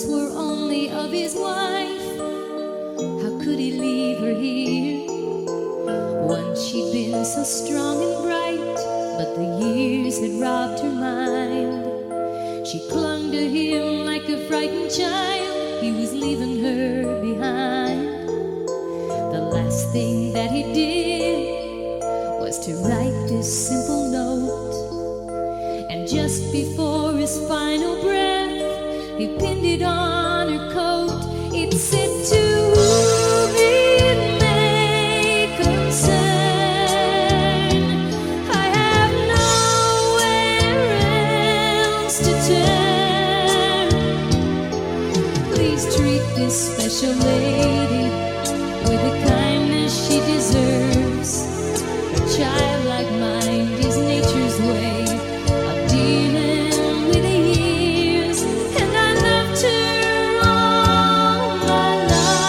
thoughts were only of his wife. How could he leave her here? Once she'd been so strong and bright, but the years had robbed her mind. She clung to him like a frightened child. He was leaving her behind. The last thing that he did was to write this simple note, and just before his final breath, he pinned it on her coat. It said, "To whom it may concern, I have nowhere else to turn. Please treat this special lady with the kindness she deserves. Her childlike mind is nature's way of dealing with the years, and I loved her all my life.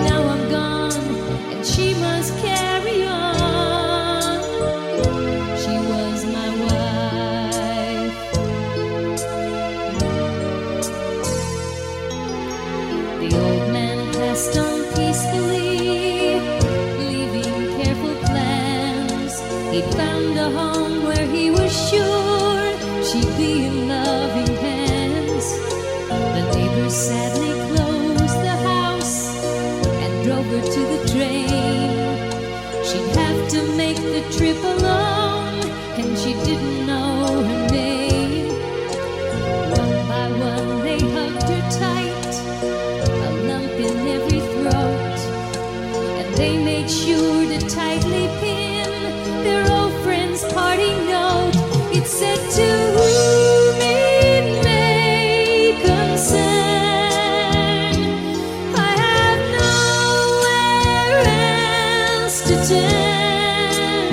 Now I'm gone, and she must carry on. She was my wife." The old man passed on peacefully, leaving careful plans. He'd found a home where he was sure she'd be in loving hands. The neighbors sadly closed the house and drove her to the train. She'd have to make the trip alone, and she didn't know her name. One by one they hugged her tight, a lump in every throat, and they made sure to tightly pin their old friend's parting note. It said, "To whom it may concern, I have nowhere else to turn.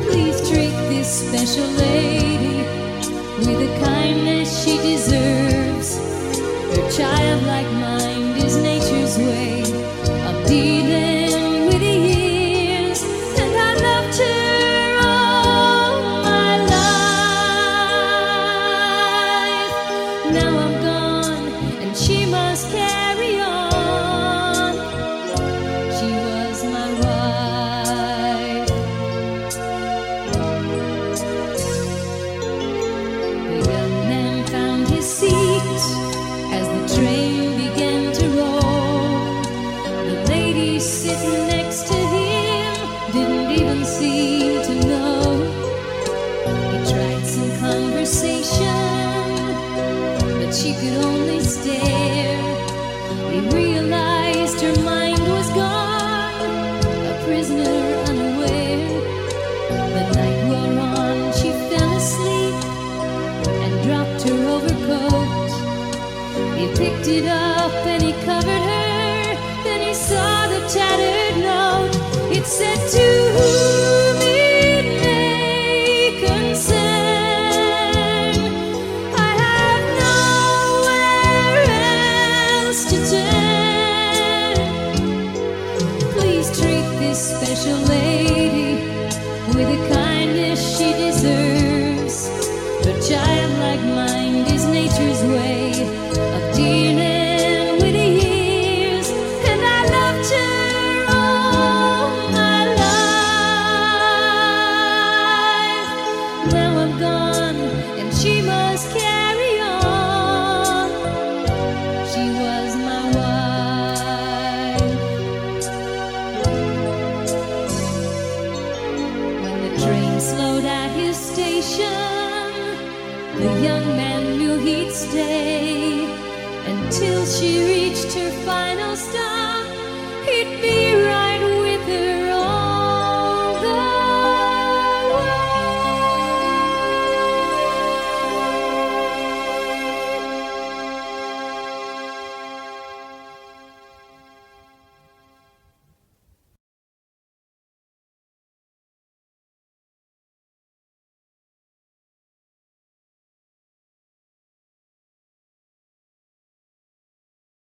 Please treat this special lady with the kindness she deserves. Her childlike mind is nature's way of dealing with the years, and I loved her all my life. Now I'm gone, and she must carry on. She was my wife." The young man found his seat as the train began to roll. The lady sitting next to him didn't even seem to know. He tried some conversation, but she could only stare. He realized her mind was gone, a prisoner unaware. The night wore on, she fell asleep and dropped her overcoat. He picked it up and he covered her. Then he saw the tattered note. It said, "To whom it may concern, I have nowhere else to turn. Please treat this special lady with the kindness she deserves. Her childlike mind is nature's way of dealing with the years, and I loved her all my life. Now I'm gone, and she must carry on. She was my wife." When the train slowed at his station, the young man knew he'd stay until she reached her final stop.